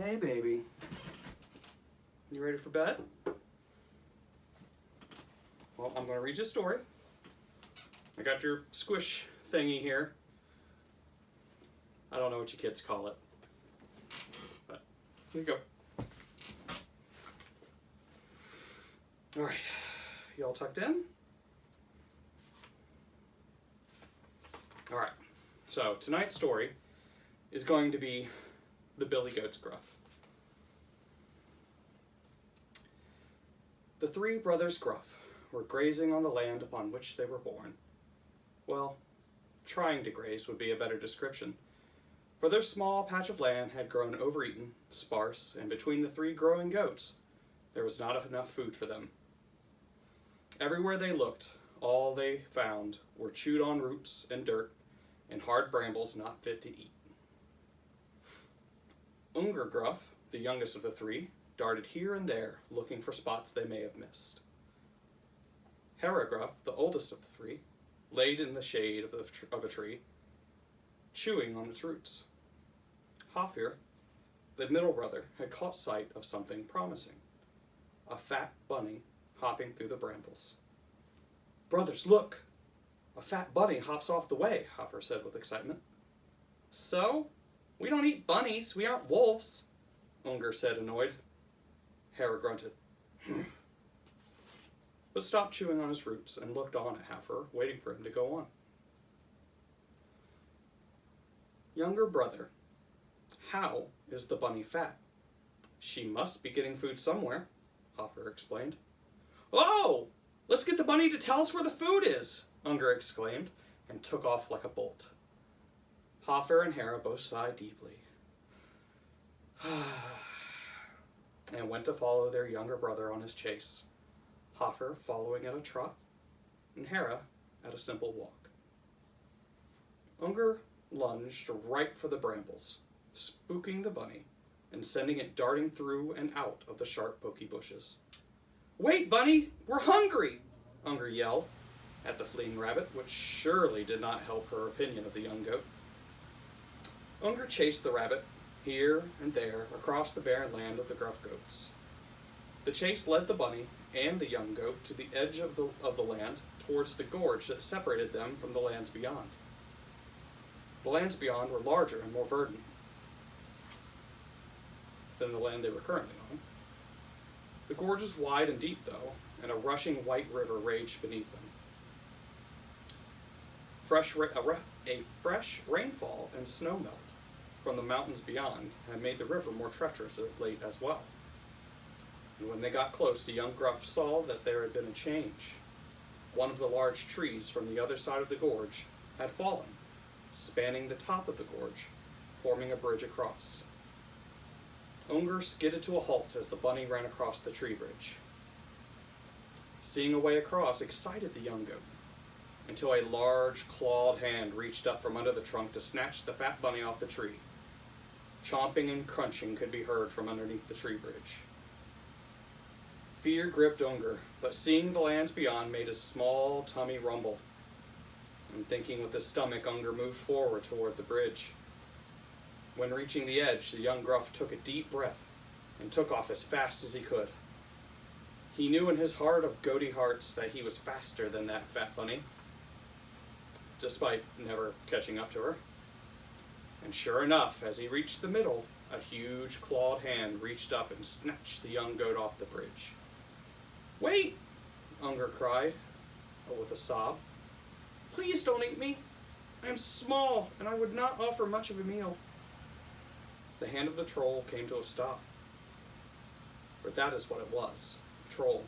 Hey, baby. You ready for bed? Well, I'm going to read you a story. I got your squish thingy here. I don't know what you kids call it. But here you go. All right. You all tucked in? All right. So tonight's story is going to be the Billy Goats Gruff. The three brothers Gruff were grazing on the land upon which they were born. Well, trying to graze would be a better description, for their small patch of land had grown overeaten, sparse, and between the three growing goats, there was not enough food for them. Everywhere they looked, all they found were chewed-on roots and dirt and hard brambles not fit to eat. Unger Gruff, the youngest of the three, darted here and there, looking for spots they may have missed. Hera Gruff, the oldest of the three, laid in the shade of a tree, chewing on its roots. Hafir, the middle brother, had caught sight of something promising, a fat bunny hopping through the brambles. "Brothers, look! A fat bunny hops off the way," Hafir said with excitement. "So? We don't eat bunnies, we aren't wolves," Unger said, annoyed. Hera grunted, but stopped chewing on his roots and looked on at Hafir, waiting for him to go on. "Younger brother, how is the bunny fat? She must be getting food somewhere," Hafir explained. "Oh! Let's get the bunny to tell us where the food is!" Unger exclaimed, and took off like a bolt. Hafir and Hera both sighed deeply, and went to follow their younger brother on his chase, Hafir following at a trot, and Hera at a simple walk. Unger lunged right for the brambles, spooking the bunny, and sending it darting through and out of the sharp, poky bushes. "Wait, bunny! We're hungry!" Unger yelled at the fleeing rabbit, which surely did not help her opinion of the young goat. Unger chased the rabbit here and there across the barren land of the Gruff goats. The chase led the bunny and the young goat to the edge of the land towards the gorge that separated them from the lands beyond. The lands beyond were larger and more verdant than the land they were currently on. The gorge was wide and deep, though, and a rushing white river raged beneath them. A fresh rainfall and snow melt from the mountains beyond had made the river more treacherous of late as well. And when they got close, the young Gruff saw that there had been a change. One of the large trees from the other side of the gorge had fallen, spanning the top of the gorge, forming a bridge across. Unger skidded to a halt as the bunny ran across the tree bridge. Seeing a way across excited the young goat, until a large clawed hand reached up from under the trunk to snatch the fat bunny off the tree. Chomping and crunching could be heard from underneath the tree bridge. Fear gripped Unger, but seeing the lands beyond made his small tummy rumble. And thinking with his stomach, Unger moved forward toward the bridge. When reaching the edge, the young Gruff took a deep breath and took off as fast as he could. He knew in his heart of goaty hearts that he was faster than that fat bunny, despite never catching up to her. And sure enough, as he reached the middle, a huge clawed hand reached up and snatched the young goat off the bridge. "Wait!" Unger cried, with a sob. "Please don't eat me. I am small, and I would not offer much of a meal." The hand of the troll came to a stop. For that is what it was, a troll.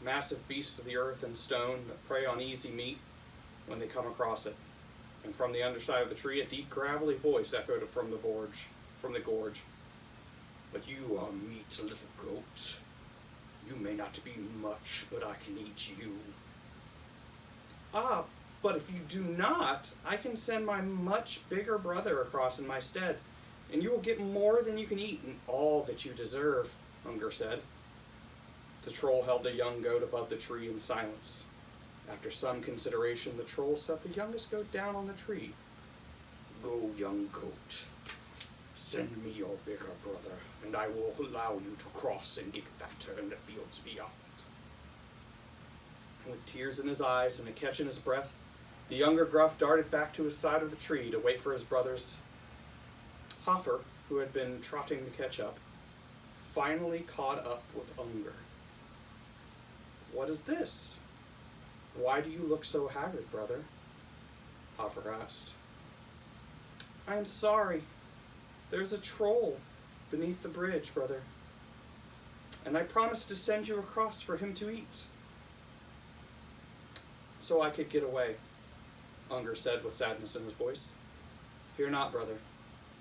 Massive beasts of the earth and stone that prey on easy meat when they come across it. And from the underside of the tree, a deep, gravelly voice echoed from the gorge. "But you are meat, little goat. You may not be much, but I can eat you." "Ah, but if you do not, I can send my much bigger brother across in my stead, and you will get more than you can eat and all that you deserve," Unger said. The troll held the young goat above the tree in silence. After some consideration, the troll set the youngest goat down on the tree. "Go, young goat. Send me your bigger brother, and I will allow you to cross and get fatter in the fields beyond. With tears in his eyes and a catch in his breath, the younger Gruff darted back to his side of the tree to wait for his brothers. Hoffer, who had been trotting to catch up, finally caught up with Unger. "What is this? Why do you look so haggard, brother?" Hoffer asked. "I am sorry. There's a troll beneath the bridge, brother, and I promised to send you across for him to eat, so I could get away," Unger said with sadness in his voice. "Fear not, brother.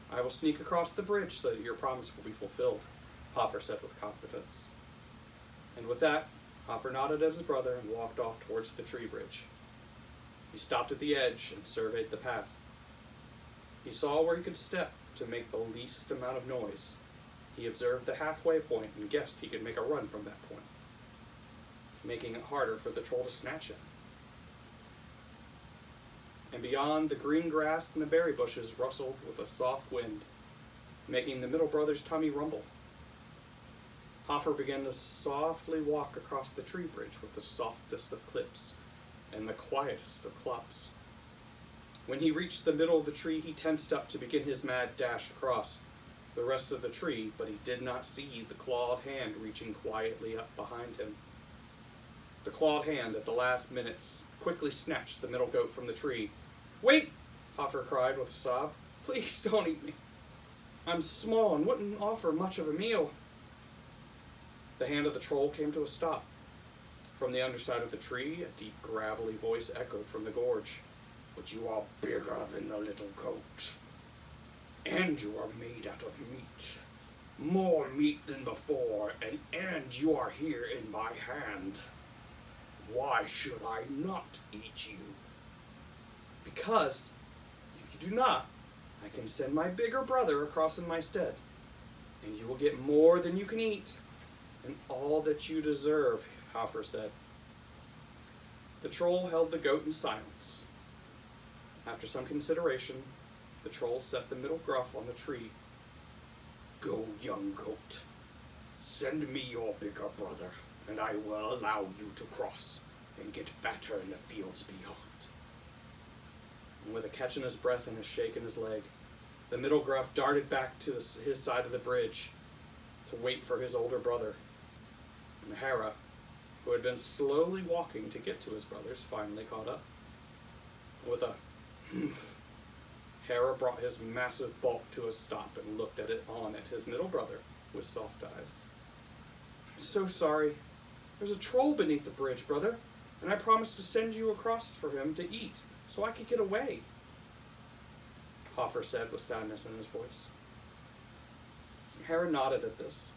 I will sneak across the bridge so that your promise will be fulfilled," Hoffer said with confidence. And with that, Hoffer nodded at his brother and walked off towards the tree bridge. He stopped at the edge and surveyed the path. He saw where he could step to make the least amount of noise. He observed the halfway point and guessed he could make a run from that point, making it harder for the troll to snatch him. And beyond, the green grass and the berry bushes rustled with a soft wind, making the middle brother's tummy rumble. Hoffer began to softly walk across the tree bridge with the softest of clips and the quietest of clops. When he reached the middle of the tree, he tensed up to begin his mad dash across the rest of the tree, but he did not see the clawed hand reaching quietly up behind him. The clawed hand at the last minute quickly snatched the middle goat from the tree. "Wait!" Hoffer cried with a sob. "Please don't eat me. I'm small and wouldn't offer much of a meal." The hand of the troll came to a stop. From the underside of the tree, a deep, gravelly voice echoed from the gorge. "But you are bigger than the little goat, and you are made out of meat. More meat than before, and you are here in my hand. Why should I not eat you?" "Because, if you do not, I can send my bigger brother across in my stead, and you will get more than you can eat, and all that you deserve," Hoffer said. The troll held the goat in silence. After some consideration, the troll set the middle Gruff on the tree. "Go, young goat. Send me your bigger brother, and I will allow you to cross and get fatter in the fields beyond." And with a catch in his breath and a shake in his leg, the middle Gruff darted back to his side of the bridge to wait for his older brother. And Hera, who had been slowly walking to get to his brothers, finally caught up. With a humph, Hera brought his massive bulk to a stop and looked at his middle brother with soft eyes. "I'm so sorry. There's a troll beneath the bridge, brother, and I promised to send you across for him to eat, so I could get away," Hoffer said with sadness in his voice. Hera nodded at this,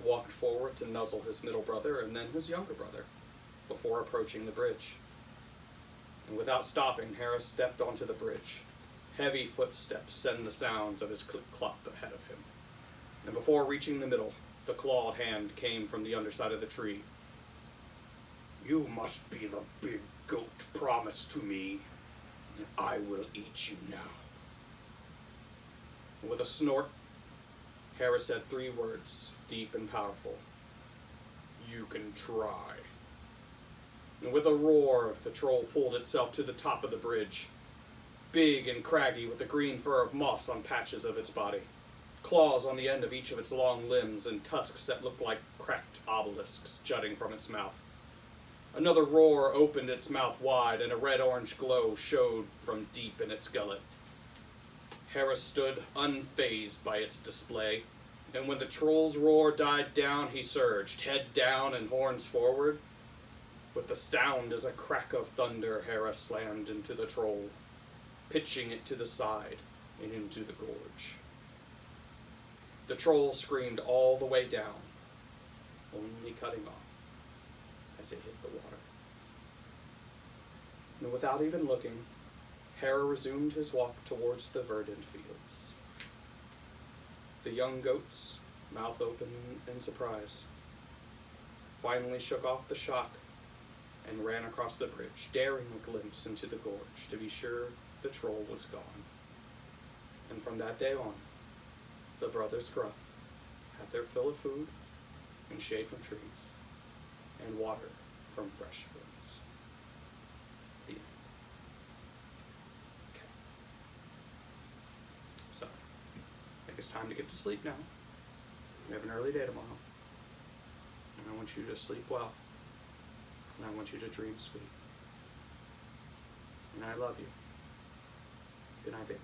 walked forward to nuzzle his middle brother and then his younger brother, before approaching the bridge. And without stopping, Hera stepped onto the bridge. Heavy footsteps sent the sounds of his clip-clop ahead of him. And before reaching the middle, the clawed hand came from the underside of the tree. "You must be the big goat promised to me, and I will eat you now." With a snort, Hera said 3 words, deep and powerful. "You can try." And with a roar, the troll pulled itself to the top of the bridge, big and craggy with the green fur of moss on patches of its body, claws on the end of each of its long limbs, and tusks that looked like cracked obelisks jutting from its mouth. Another roar opened its mouth wide, and a red-orange glow showed from deep in its gullet. Hera stood unfazed by its display, and when the troll's roar died down, he surged, head down and horns forward. With the sound as a crack of thunder, Hera slammed into the troll, pitching it to the side and into the gorge. The troll screamed all the way down, only cutting off as it hit the water. And without even looking, Hera resumed his walk towards the verdant fields. The young goats, mouth open in surprise, finally shook off the shock and ran across the bridge, daring a glimpse into the gorge to be sure the troll was gone. And from that day on, the brothers Gruff had their fill of food and shade from trees and water from fresh springs. The end. Okay. So, I think it's time to get to sleep now. We have an early day tomorrow. And I want you to sleep well. And I want you to dream sweet. And I love you. Good night, baby.